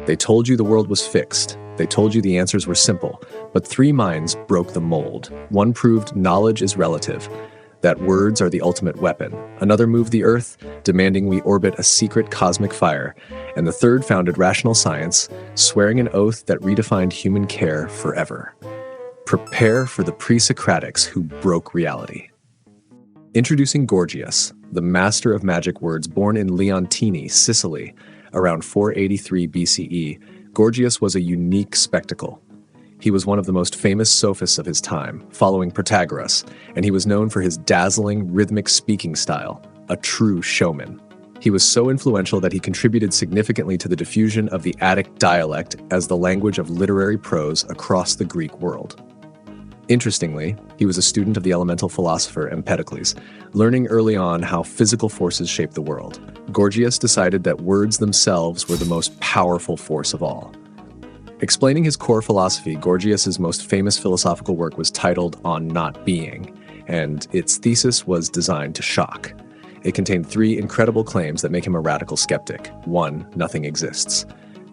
They told you the world was fixed. They told you the answers were simple. But three minds broke the mold. One proved knowledge is relative, that words are the ultimate weapon. Another moved the earth, demanding we orbit a secret cosmic fire. And the third founded rational science, swearing an oath that redefined human care forever. Prepare for the pre-Socratics who broke reality. Introducing Gorgias, the master of magic words born in Leontini, Sicily, around 483 BCE, Gorgias was a unique spectacle. He was one of the most famous sophists of his time, following Protagoras, and he was known for his dazzling, rhythmic speaking style, a true showman. He was so influential that he contributed significantly to the diffusion of the Attic dialect as the language of literary prose across the Greek world. Interestingly, he was a student of the elemental philosopher Empedocles, learning early on how physical forces shape the world. Gorgias decided that words themselves were the most powerful force of all. Explaining his core philosophy, Gorgias's most famous philosophical work was titled On Not Being, and its thesis was designed to shock. It contained three incredible claims that make him a radical skeptic. 1, nothing exists.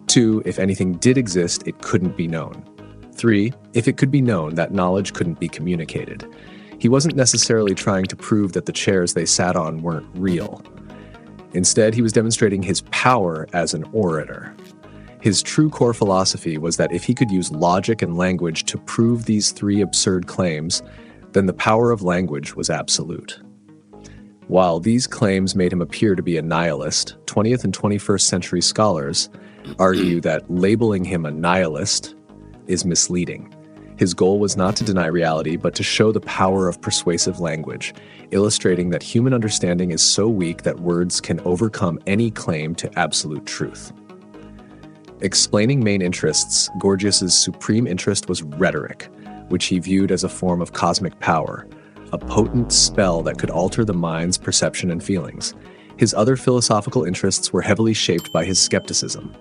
2, if anything did exist, it couldn't be known. 3, if it could be known, that knowledge couldn't be communicated. He wasn't necessarily trying to prove that the chairs they sat on weren't real. Instead, he was demonstrating his power as an orator. His true core philosophy was that if he could use logic and language to prove these three absurd claims, then the power of language was absolute. While these claims made him appear to be a nihilist, 20th and 21st century scholars argue that labeling him a nihilist is misleading. His goal was not to deny reality, but to show the power of persuasive language, illustrating that human understanding is so weak that words can overcome any claim to absolute truth. Explaining main interests, Gorgias's supreme interest was rhetoric, which he viewed as a form of cosmic power, a potent spell that could alter the mind's perception and feelings. His other philosophical interests were heavily shaped by his skepticism.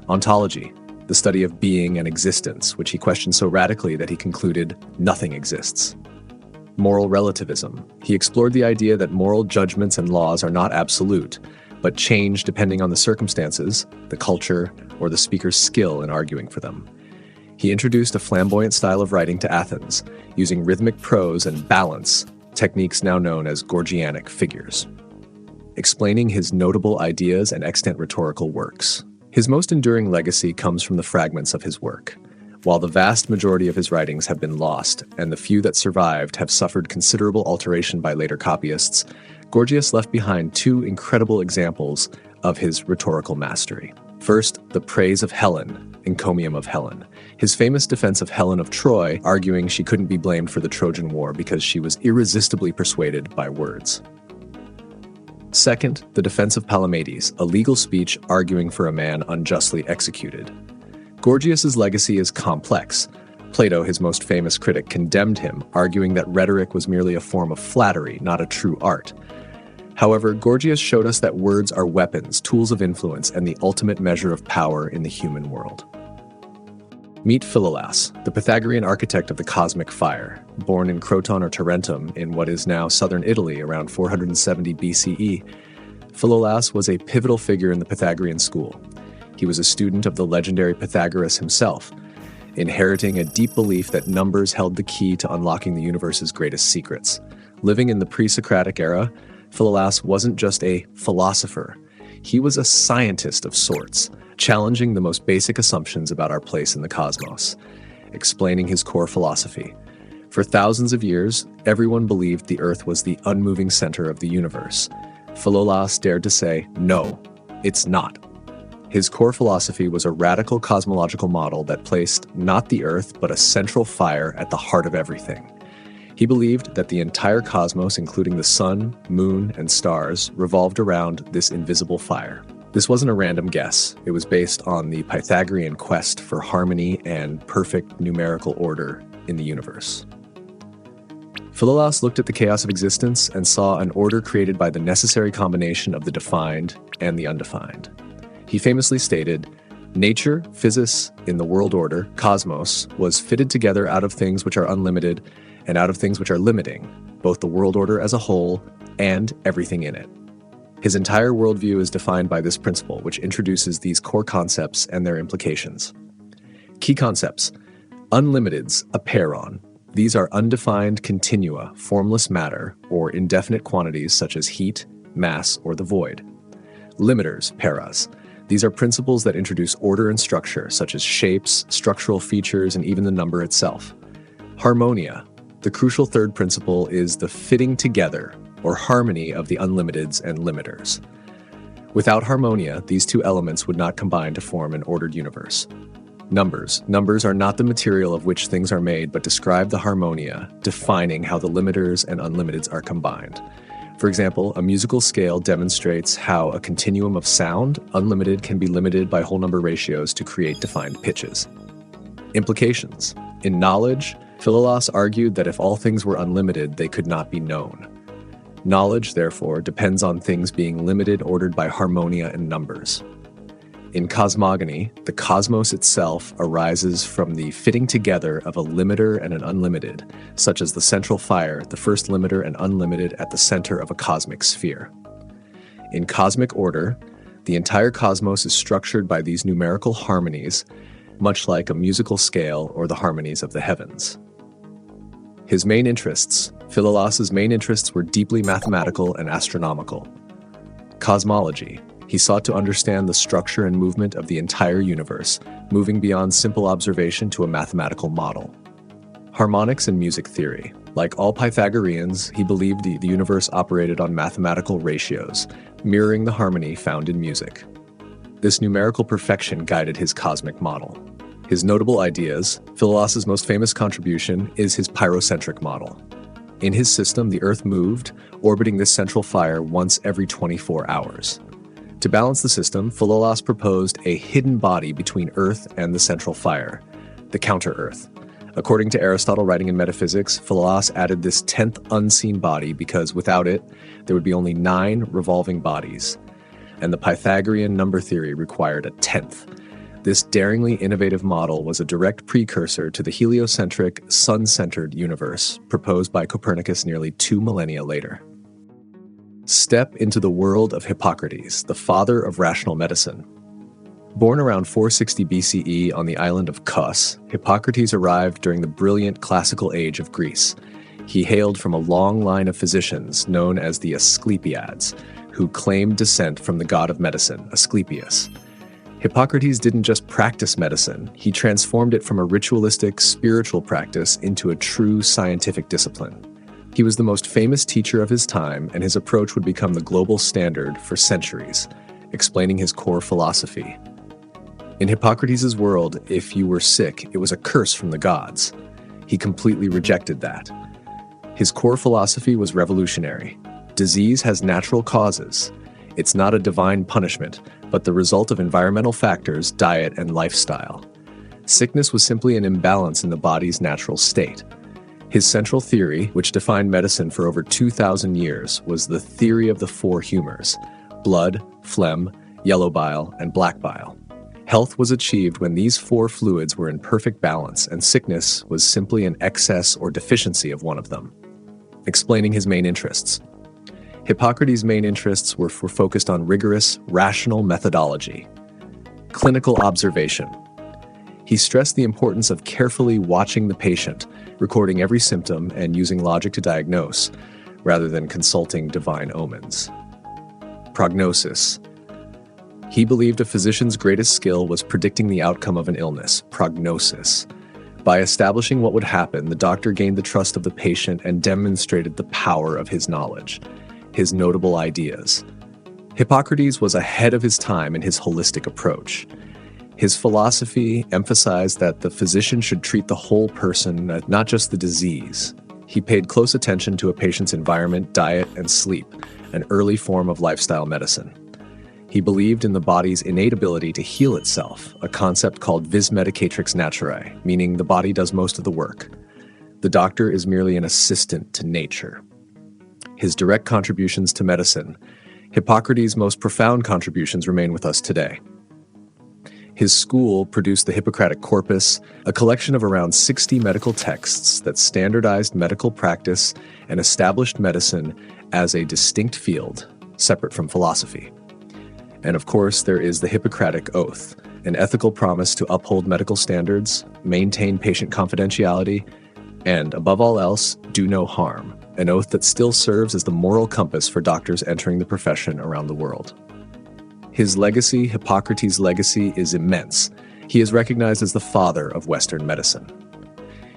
Ontology, the study of being and existence, which he questioned so radically that he concluded nothing exists. Moral relativism. He explored the idea that moral judgments and laws are not absolute, but change depending on the circumstances, the culture, or the speaker's skill in arguing for them. He introduced a flamboyant style of writing to Athens, using rhythmic prose and balance, techniques now known as Gorgianic figures. Explaining his notable ideas and extant rhetorical works. His most enduring legacy comes from the fragments of his work. While the vast majority of his writings have been lost, and the few that survived have suffered considerable alteration by later copyists, Gorgias left behind two incredible examples of his rhetorical mastery. First, the praise of Helen, encomium of Helen, his famous defense of Helen of Troy, arguing she couldn't be blamed for the Trojan War because she was irresistibly persuaded by words. Second, the defense of Palamedes, a legal speech arguing for a man unjustly executed. Gorgias's legacy is complex. Plato, his most famous critic, condemned him, arguing that rhetoric was merely a form of flattery, not a true art. However, Gorgias showed us that words are weapons, tools of influence, and the ultimate measure of power in the human world. Meet Philolaus, the Pythagorean architect of the cosmic fire. Born in Croton or Tarentum in what is now southern Italy around 470 BCE, Philolaus was a pivotal figure in the Pythagorean school. He was a student of the legendary Pythagoras himself, inheriting a deep belief that numbers held the key to unlocking the universe's greatest secrets. Living in the pre-Socratic era, Philolaus wasn't just a philosopher. He was a scientist of sorts, challenging the most basic assumptions about our place in the cosmos, explaining his core philosophy. For thousands of years, everyone believed the Earth was the unmoving center of the universe. Philolaus dared to say, no, it's not. His core philosophy was a radical cosmological model that placed not the Earth, but a central fire at the heart of everything. He believed that the entire cosmos, including the sun, moon, and stars, revolved around this invisible fire. This wasn't a random guess. It was based on the Pythagorean quest for harmony and perfect numerical order in the universe. Philolaus looked at the chaos of existence and saw an order created by the necessary combination of the defined and the undefined. He famously stated, "Nature, physis, in the world order, cosmos, was fitted together out of things which are unlimited and out of things which are limiting, both the world order as a whole and everything in it." His entire worldview is defined by this principle, which introduces these core concepts and their implications. Key concepts. Unlimiteds, apeiron. These are undefined continua, formless matter, or indefinite quantities such as heat, mass, or the void. Limiters, paras. These are principles that introduce order and structure, such as shapes, structural features, and even the number itself. Harmonia. The crucial third principle is the fitting together, or harmony of the unlimiteds and limiters. Without harmonia, these two elements would not combine to form an ordered universe. Numbers. Numbers are not the material of which things are made, but describe the harmonia, defining how the limiters and unlimiteds are combined. For example, a musical scale demonstrates how a continuum of sound, unlimited, can be limited by whole number ratios to create defined pitches. Implications. In knowledge, Philolaus argued that if all things were unlimited, they could not be known. Knowledge, therefore, depends on things being limited, ordered by harmonia and numbers. In cosmogony, the cosmos itself arises from the fitting together of a limiter and an unlimited, such as the central fire, the first limiter and unlimited at the center of a cosmic sphere. In cosmic order, the entire cosmos is structured by these numerical harmonies, much like a musical scale or the harmonies of the heavens. His main interests. Philolaus's main interests were deeply mathematical and astronomical. Cosmology. He sought to understand the structure and movement of the entire universe, moving beyond simple observation to a mathematical model. Harmonics and music theory. Like all Pythagoreans, he believed the universe operated on mathematical ratios, mirroring the harmony found in music. This numerical perfection guided his cosmic model. His notable ideas. Philolaus's most famous contribution is his pyrocentric model. In his system, the Earth moved, orbiting this central fire once every 24 hours. To balance the system, Philolaus proposed a hidden body between Earth and the central fire, the counter-Earth. According to Aristotle writing in Metaphysics, Philolaus added this 10th unseen body because without it, there would be only 9 revolving bodies, and the Pythagorean number theory required a 10th. This daringly innovative model was a direct precursor to the heliocentric, sun-centered universe proposed by Copernicus nearly 2 millennia later. Step into the world of Hippocrates, the father of rational medicine. Born around 460 BCE on the island of Kos, Hippocrates arrived during the brilliant classical age of Greece. He hailed from a long line of physicians known as the Asclepiads, who claimed descent from the god of medicine, Asclepius. Hippocrates didn't just practice medicine, he transformed it from a ritualistic, spiritual practice into a true scientific discipline. He was the most famous teacher of his time, and his approach would become the global standard for centuries, explaining his core philosophy. In Hippocrates' world, if you were sick, it was a curse from the gods. He completely rejected that. His core philosophy was revolutionary. Disease has natural causes. It's not a divine punishment, but the result of environmental factors, diet, and lifestyle. Sickness was simply an imbalance in the body's natural state. His central theory, which defined medicine for over 2,000 years, was the theory of the 4 humors: blood, phlegm, yellow bile, and black bile. Health was achieved when these 4 fluids were in perfect balance, and sickness was simply an excess or deficiency of one of them. Explaining his main interests. Hippocrates' main interests were focused on rigorous, rational methodology. Clinical observation. He stressed the importance of carefully watching the patient, recording every symptom and using logic to diagnose, rather than consulting divine omens. Prognosis. He believed a physician's greatest skill was predicting the outcome of an illness, prognosis. By establishing what would happen, the doctor gained the trust of the patient and demonstrated the power of his knowledge. His notable ideas. Hippocrates was ahead of his time in his holistic approach. His philosophy emphasized that the physician should treat the whole person, not just the disease. He paid close attention to a patient's environment, diet, and sleep, an early form of lifestyle medicine. He believed in the body's innate ability to heal itself, a concept called vis medicatrix naturae, meaning the body does most of the work. The doctor is merely an assistant to nature. His direct contributions to medicine. Hippocrates' most profound contributions remain with us today. His school produced the Hippocratic corpus, a collection of around 60 medical texts that standardized medical practice and established medicine as a distinct field, separate from philosophy. And of course, there is the Hippocratic Oath, an ethical promise to uphold medical standards, maintain patient confidentiality, and, above all else, do no harm, an oath that still serves as the moral compass for doctors entering the profession around the world. His legacy, Hippocrates' legacy, is immense. He is recognized as the father of Western medicine.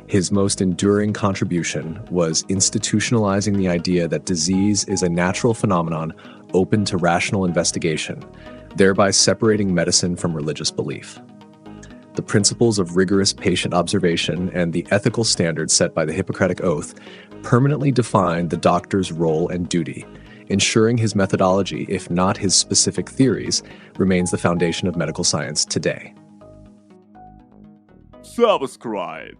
His most enduring contribution was institutionalizing the idea that disease is a natural phenomenon open to rational investigation, thereby separating medicine from religious belief. The principles of rigorous patient observation and the ethical standards set by the Hippocratic Oath permanently define the doctor's role and duty, ensuring his methodology, if not his specific theories, remains the foundation of medical science today. Subscribe.